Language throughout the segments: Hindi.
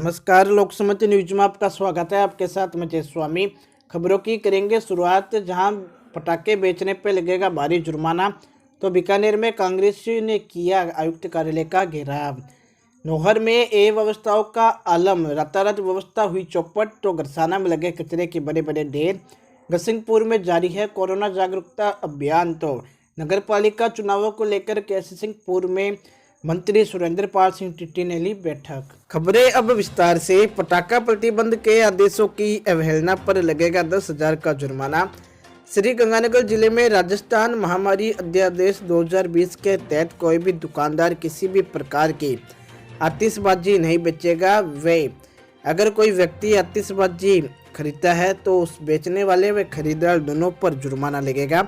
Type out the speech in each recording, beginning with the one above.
नमस्कार, लोक समति न्यूज में आपका स्वागत है। आपके साथ मैं जय स्वामी। खबरों की करेंगे शुरुआत। जहां पटाखे बेचने पर लगेगा भारी जुर्माना, तो बीकानेर में कांग्रेस ने किया आयुक्त कार्यालय का घेराव। नौहर में अव्यवस्थाओं का आलम, रातारात व्यवस्था हुई चौपट, तो गरसाना में लगे कचरे के बड़े बड़े ढेर। घसिंगपुर में जारी है कोरोना जागरूकता अभियान। तो नगर पालिका चुनावों को लेकर घसिंगपुर में मंत्री सुरेंद्र पाल सिंह टिट्टी ने ली बैठक। खबरें अब विस्तार से। पटाखा प्रतिबंध के आदेशों की अवहेलना पर लगेगा 10,000 का जुर्माना। श्रीगंगानगर जिले में राजस्थान महामारी अध्यादेश 2020 के तहत कोई भी दुकानदार किसी भी प्रकार की आतिशबाजी नहीं बेचेगा। अगर कोई व्यक्ति आतिशबाजी खरीदता है तो उस बेचने वाले व खरीदार दोनों पर जुर्माना लगेगा।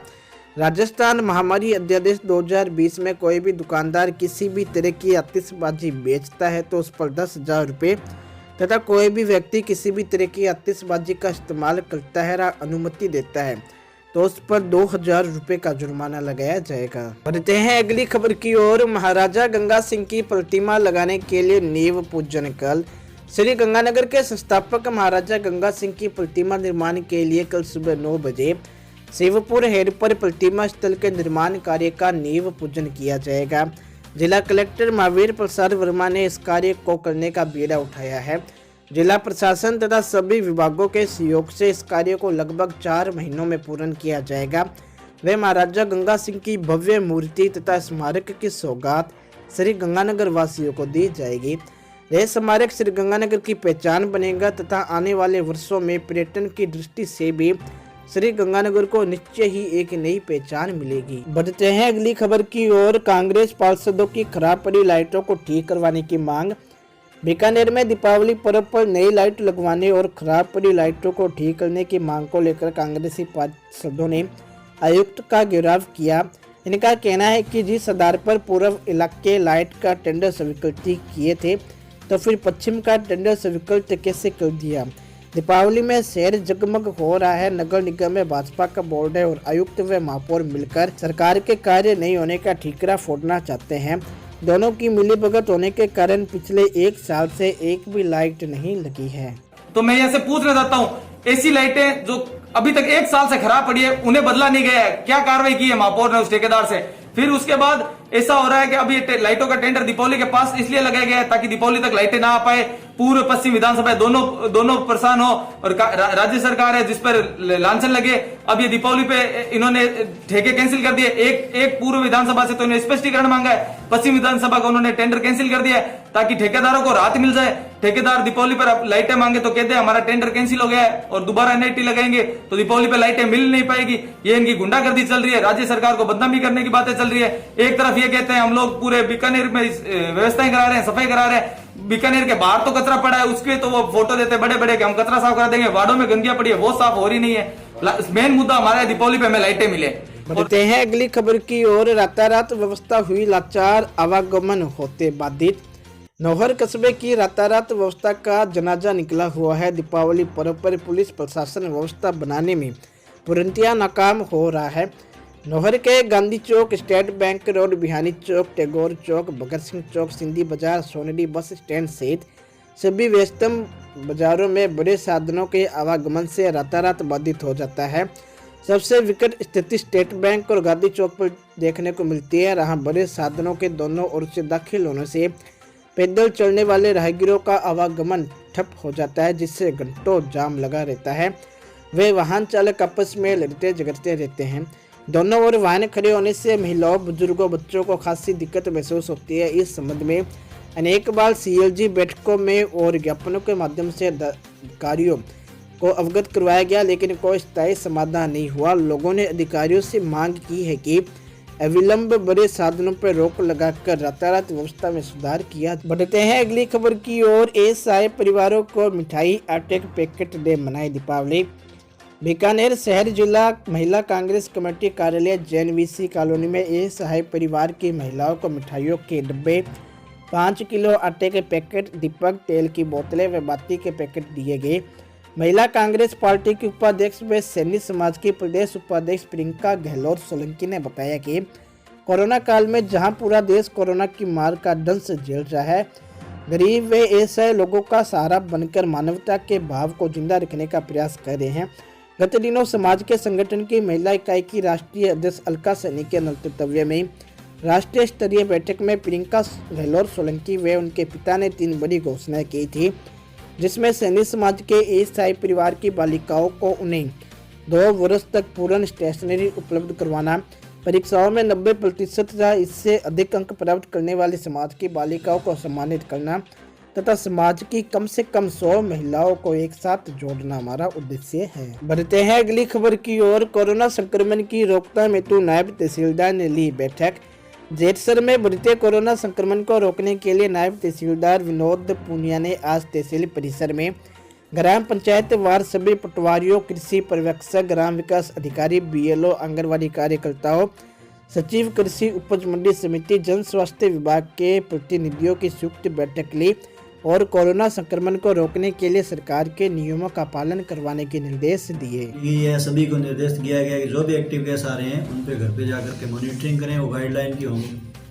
राजस्थान महामारी अध्यादेश 2020 में कोई भी दुकानदार किसी भी तरह की आतिशबाजी बेचता है तो उस पर 10,000 रुपये तथा कोई भी व्यक्ति किसी भी तरह की आतिशबाजी का इस्तेमाल करता है या अनुमति देता है तो उस पर 2,000 रुपये का जुर्माना लगाया जाएगा। बढ़ते हैं अगली खबर की ओर। महाराजा गंगा सिंह की प्रतिमा लगाने के लिए नींव पूजन कल। श्री गंगानगर के संस्थापक महाराजा गंगा सिंह की प्रतिमा निर्माण के लिए कल सुबह 9 बजे शिवपुर हेड पर प्रतिमा स्थल के निर्माण कार्य का नींव पूजन किया जाएगा। जिला कलेक्टर महावीर प्रसाद वर्मा ने इस कार्य को करने का बीड़ा उठाया है। जिला प्रशासन तथा सभी विभागों के सहयोग से इस कार्य को लगभग 4 महीनों में पूर्ण किया जाएगा। वे महाराजा गंगा सिंह की भव्य मूर्ति तथा स्मारक की सौगात श्री गंगानगर वासियों को दी जाएगी। यह स्मारक श्री गंगानगर की पहचान बनेगा तथा आने वाले वर्षों में पर्यटन की दृष्टि से भी श्री गंगानगर को निश्चय ही एक नई पहचान मिलेगी। बढ़ते हैं अगली खबर की ओर। कांग्रेस पार्षदों की खराब पड़ी लाइटों को ठीक करवाने की मांग। बीकानेर में दीपावली पर्व पर नई लाइट लगवाने और खराब पड़ी लाइटों को ठीक करने की मांग को लेकर कांग्रेसी पार्षदों ने आयुक्त का घेराव किया। इनका कहना है कि जिस आधार पर पूर्व इलाके लाइट का टेंडर स्वीकृत किए थे तो फिर पश्चिम का टेंडर स्वीकृत कैसे कर दिया। दीपावली में शहर जगमग हो रहा है। नगर निगम में भाजपा का बोर्ड है और आयुक्त व महापौर मिलकर सरकार के कार्य नहीं होने का ठीकरा फोड़ना चाहते हैं। दोनों की मिलीभगत होने के कारण पिछले 1 साल से एक भी लाइट नहीं लगी है। तो मैं यहाँ से पूछना चाहता हूँ, ऐसी लाइटें जो अभी तक 1 साल से खराब पड़ी है उन्हें बदला नहीं गया है, क्या कार्रवाई की है महापौर ने उस ठेकेदार से? फिर उसके बाद ऐसा हो रहा है कि अभी लाइटों का टेंडर दीपावली के पास इसलिए लगाया गया है ताकि दीपावली तक लाइटें ना आ पाए। पूर्व पश्चिम विधानसभा दोनों परेशान हो और राज्य सरकार है जिस पर लांछन लगे। अब ये दीपावली पे इन्होंने ठेके कैंसिल कर दिए। एक पूर्व विधानसभा से तो इन्होंने स्पष्टीकरण मांगा है, पश्चिम विधानसभा का उन्होंने टेंडर कैंसिल कर दिया है ताकि ठेकेदारों को राहत मिल जाए। ठेकेदार दीपावली पर लाइटें मांगे तो कहते हैं हमारा टेंडर कैंसिल हो गया है और दोबारा एनआईटी लगाएंगे तो दीपावली पे लाइटें मिल नहीं पाएगी। ये इनकी गुंडागर्दी चल रही है, राज्य सरकार को बदनामी करने की बातें चल रही है। एक तरफ ये कहते हैं हम लोग पूरे बीकानेर में व्यवस्थाएं करा रहे हैं, सफाई करा रहे हैं। बीकानेर के बाहर तो कचरा पड़ा है, उसके तो वो फोटो देते बड़े बड़े कि हम कचरा साफ करा देंगे। वार्डों में गंदियां पड़ी है, वो साफ हो रही नहीं है। मेन मुद्दा हमारा है दीपावली पे हमें लाइटें मिले। बढ़ते हैं अगली खबर की ओर। रातारात व्यवस्था हुई लाचार, आवागमन होते बाधित। नौहर कस्बे की रातारात व्यवस्था का जनाजा निकला हुआ है। दीपावली पर्व पर पुलिस प्रशासन व्यवस्था बनाने में पूर्णतया नाकाम हो रहा है। नौहर के गांधी चौक, स्टेट बैंक रोड, बिहानी चौक, टैगोर चौक, भगत सिंह चौक, सिंधी बाजार, सोनेडी बस स्टैंड सहित सभी व्यस्तम बाजारों में बड़े साधनों के आवागमन से रातारात बाधित हो जाता है। सबसे विकट स्थिति स्टेट बैंक और गांधी चौक पर देखने को मिलती है। यहाँ बड़े साधनों के दोनों ओर से दाखिल होने से पैदल चलने वाले राहगीरों का आवागमन ठप हो जाता है, जिससे घंटों जाम लगा रहता है। वे वाहन चालक आपस में लड़ते झगड़ते रहते हैं। दोनों ओर वाहन खड़े होने से महिलाओं, बुजुर्गों, बच्चों को खासी दिक्कत महसूस होती है। इस संबंध में अनेक बार सीएलजी बैठकों में और ज्ञापनों के माध्यम से अधिकारियों को अवगत करवाया गया, लेकिन कोई स्थायी समाधान नहीं हुआ। लोगों ने अधिकारियों से मांग की है कि अविलंब बड़े साधनों पर रोक लगाकर रातारात व्यवस्था में सुधार किया। बढ़ते हैं अगली खबर की ओर। असहाय परिवारों को मिठाई, आटे के पैकेट दे मनाई दीपावली। बीकानेर शहर जिला महिला कांग्रेस कमेटी कार्यालय जेएनवीसी कॉलोनी में असहाय परिवार की महिलाओं को मिठाइयों के डब्बे, 5 किलो आटे के पैकेट, दीपक, तेल की बोतलें व बाती के पैकेट दिए गए। महिला कांग्रेस पार्टी की उपाध्यक्ष व सैनी समाज की प्रदेश उपाध्यक्ष प्रियंका गहलोत सोलंकी ने बताया कि कोरोना काल में जहां पूरा देश कोरोना की मार का दंश झेल रहा है, गरीब व असहाय लोगों का सहारा बनकर मानवता के भाव को जिंदा रखने का प्रयास कर रहे हैं। गत दिनों समाज के संगठन की महिला इकाई की राष्ट्रीय अध्यक्ष अलका सैनी के नेतृत्व में राष्ट्रीय स्तरीय बैठक में प्रियंका गहलोत सोलंकी व उनके पिता ने 3 बड़ी घोषणाएं की थी, जिसमें सैनी समाज के असहाय परिवार की बालिकाओं को उन्हें 2 वर्ष तक पूर्ण स्टेशनरी उपलब्ध करवाना, परीक्षाओं में 90% या इससे अधिक अंक प्राप्त करने वाली समाज की बालिकाओं को सम्मानित करना तथा समाज की कम से कम 100 महिलाओं को एक साथ जोड़ना हमारा उद्देश्य है। बढ़ते हैं अगली खबर की ओर। कोरोना संक्रमण की रोकथाम हेतु नायब तहसीलदार ने ली बैठक। जेठसर में बढ़ते कोरोना संक्रमण को रोकने के लिए नायब तहसीलदार विनोद पूनिया ने आज तहसील परिसर में ग्राम पंचायत वार सभी पटवारियों, कृषि पर्यवेक्षक, ग्राम विकास अधिकारी, बीएलओ, आंगनवाड़ी कार्यकर्ताओं, सचिव कृषि उपज मंडी समिति, जन स्वास्थ्य विभाग के प्रतिनिधियों की संयुक्त बैठक ली और कोरोना संक्रमण को रोकने के लिए सरकार के नियमों का पालन करवाने के निर्देश दिए। ये सभी को निर्देश दिया गया कि जो भी एक्टिव केस आ रहे हैं उन पे घर पे जाकर के मॉनिटरिंग करें, वो गाइडलाइन की होम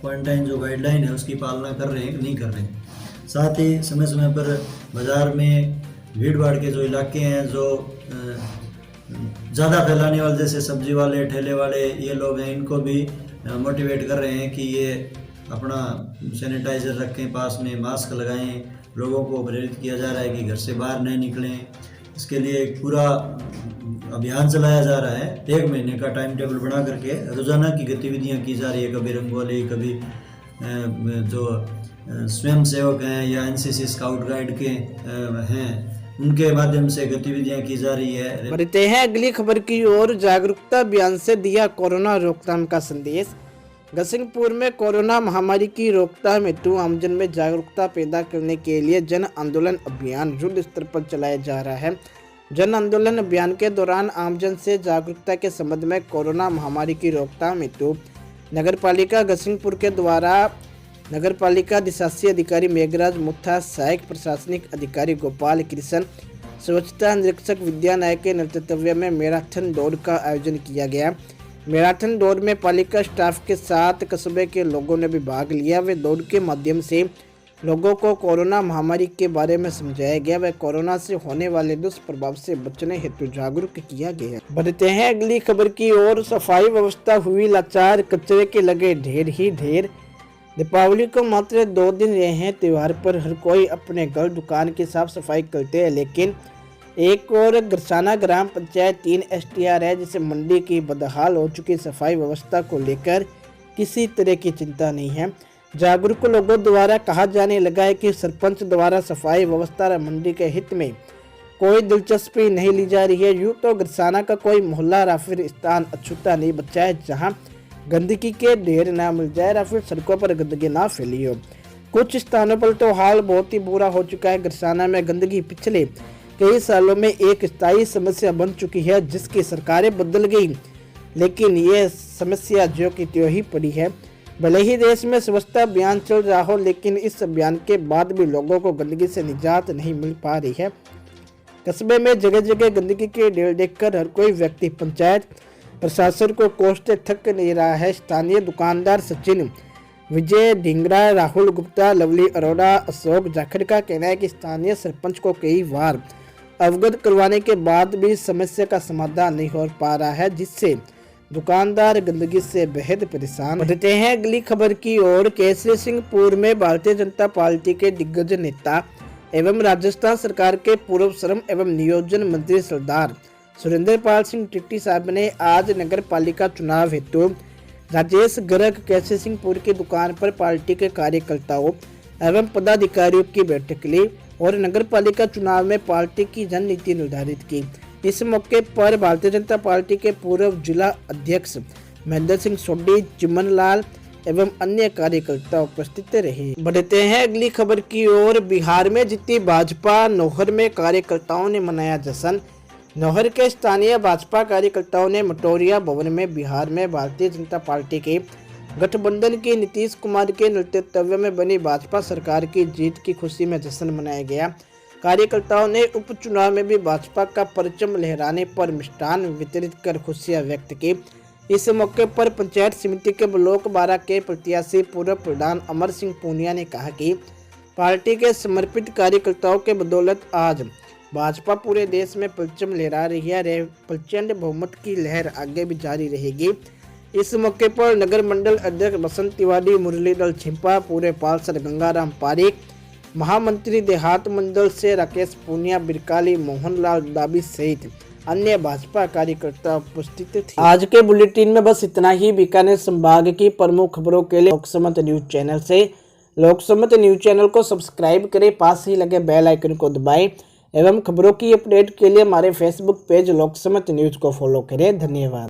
क्वारंटाइन जो गाइडलाइन है उसकी पालना कर रहे हैं कि नहीं कर रहे हैं। साथ ही समय समय पर बाजार में भीड़ भाड़ के जो इलाके हैं, जो ज़्यादा फैलाने वाले जैसे सब्जी वाले, ठेले वाले ये लोग हैं, इनको भी मोटिवेट कर रहे हैं कि ये अपना सैनिटाइज़र रखें पास में, मास्क लगाएं। लोगों को प्रेरित किया जा रहा है कि घर से बाहर नहीं निकलें। इसके लिए एक पूरा अभियान चलाया जा रहा है। 1 महीने का टाइम टेबल बना करके रोज़ाना की गतिविधियां की जा रही है। कभी रंगोली, कभी जो स्वयं सेवक हैं या एनसीसी स्काउट गाइड के हैं उनके माध्यम से गतिविधियां की जा रही है। बढ़ते हैं अगली खबर की ओर। जागरूकता अभियान से दिया कोरोना रोकथाम का संदेश। गसिंगपुर में कोरोना महामारी की रोकथाम हेतु आमजन में जागरूकता पैदा करने के लिए जन आंदोलन अभियान युद्ध स्तर पर चलाया जा रहा है। जन आंदोलन अभियान के दौरान आमजन से जागरूकता के संबंध में कोरोना महामारी की रोकथाम हेतु नगर पालिका गसिंगपुर के द्वारा नगर पालिका अधिशासी अधिकारी मेघराज मुथा, सहायक प्रशासनिक अधिकारी गोपाल कृष्ण, स्वच्छता निरीक्षक विद्या नायक के नेतृत्व में मैराथन दौड़ का आयोजन किया गया। मैराथन दौड़ में पालिका स्टाफ के साथ कस्बे के लोगों ने भी भाग लिया। वे दौड़ के माध्यम से लोगों को कोरोना महामारी के बारे में समझाया गया व कोरोना से होने वाले दुष्प्रभाव से बचने हेतु जागरूक किया गया। बढ़ते हैं अगली खबर की ओर। सफाई व्यवस्था हुई लाचार, कचरे के लगे ढेर ही ढेर। दीपावली को मात्र 2 दिन रहे हैं त्योहार पर हर कोई अपने घर दुकान की साफ सफाई करते हैं, लेकिन एक और गरसाना ग्राम पंचायत 3 STR है जिसे मंडी की बदहाल हो चुकी सफाई व्यवस्था को लेकर किसी तरह की चिंता नहीं है। जागरूक लोगों द्वारा कहा जाने लगा है कि सरपंच द्वारा सफाई व्यवस्था मंडी के हित में कोई दिलचस्पी नहीं ली जा रही है। यूँ तो गरसाना का कोई मोहल्ला या फिर स्थान अछूता नहीं बचा है जहाँ गंदगी के ढेर ना मिल जाए या फिर सड़कों पर गंदगी ना फैली हो। कुछ स्थानों पर तो हाल बहुत ही बुरा हो चुका है। गरसाना में गंदगी पिछले कई सालों में एक स्थायी समस्या बन चुकी है, जिसकी सरकारें बदल गई लेकिन ये समस्या जो की त्यों ही पड़ी है। भले ही देश में स्वच्छता अभियान चल रहा हो, लेकिन इस अभियान के बाद भी लोगों को गंदगी से निजात नहीं मिल पा रही है। कस्बे में जगह जगह गंदगी के ढेर देखकर हर कोई व्यक्ति पंचायत प्रशासन को कोसते थक नहीं रहा है। स्थानीय दुकानदार सचिन, विजय ढींगरा, राहुल गुप्ता, लवली अरोड़ा, अशोक जाखड़ का कहना है कि स्थानीय सरपंच को कई बार अवगत करवाने के बाद भी समस्या का समाधान नहीं हो पा रहा है, जिससे दुकानदार गंदगी से बेहद परेशान रहते हैं। अगली खबर की ओर। केसरी सिंहपुर में भारतीय जनता पार्टी के दिग्गज नेता एवं राजस्थान सरकार के पूर्व श्रम एवं नियोजन मंत्री सरदार सुरेंद्र पाल सिंह टिट्टी साहब ने आज नगर पालिका चुनाव हेतु राजेश गर्ग केसरी सिंहपुर की दुकान पर पार्टी के कार्यकर्ताओं एवं पदाधिकारियों की बैठक ली और नगर पालिका चुनाव में पार्टी की रणनीति निर्धारित की। इस मौके पर भारतीय जनता पार्टी के पूर्व जिला अध्यक्ष महेंद्र सिंह सोडी, चिमन लाल एवं अन्य कार्यकर्ता उपस्थित रहे। बढ़ते हैं अगली खबर की ओर। बिहार में जीती भाजपा, नौहर में कार्यकर्ताओं ने मनाया जश्न। नौहर के स्थानीय भाजपा कार्यकर्ताओं ने मटोरिया भवन में बिहार में भारतीय जनता पार्टी के गठबंधन की नीतीश कुमार के नेतृत्व में बनी भाजपा सरकार की जीत की खुशी में जश्न मनाया गया। कार्यकर्ताओं ने उपचुनाव में भी भाजपा का परचम लहराने पर मिष्ठान वितरित कर खुशियां व्यक्त की। इस मौके पर पंचायत समिति के ब्लॉक 12 के प्रत्याशी पूर्व प्रधान अमर सिंह पूनिया ने कहा कि पार्टी के समर्पित कार्यकर्ताओं के बदौलत आज भाजपा पूरे देश में परचम लहरा रही है। प्रचंड बहुमत की लहर आगे भी जारी रहेगी। इस मौके पर नगर मंडल अध्यक्ष बसंत तिवारी, मुरलीधर छिंपा, पूरे पार्षद गंगाराम पारीक, महामंत्री देहात मंडल से राकेश पूनिया, बिरकाली, मोहनलाल दाबी सहित अन्य भाजपा कार्यकर्ता उपस्थित थे। आज के बुलेटिन में बस इतना ही। बीकानेर संभाग की प्रमुख खबरों के लिए लोकसमत न्यूज चैनल से लोकसमत न्यूज चैनल को सब्सक्राइब करें, पास ही लगे बेल आइकन को दबाएं एवं खबरों की अपडेट के लिए हमारे फेसबुक पेज लोकसमत न्यूज को फॉलो करें। धन्यवाद।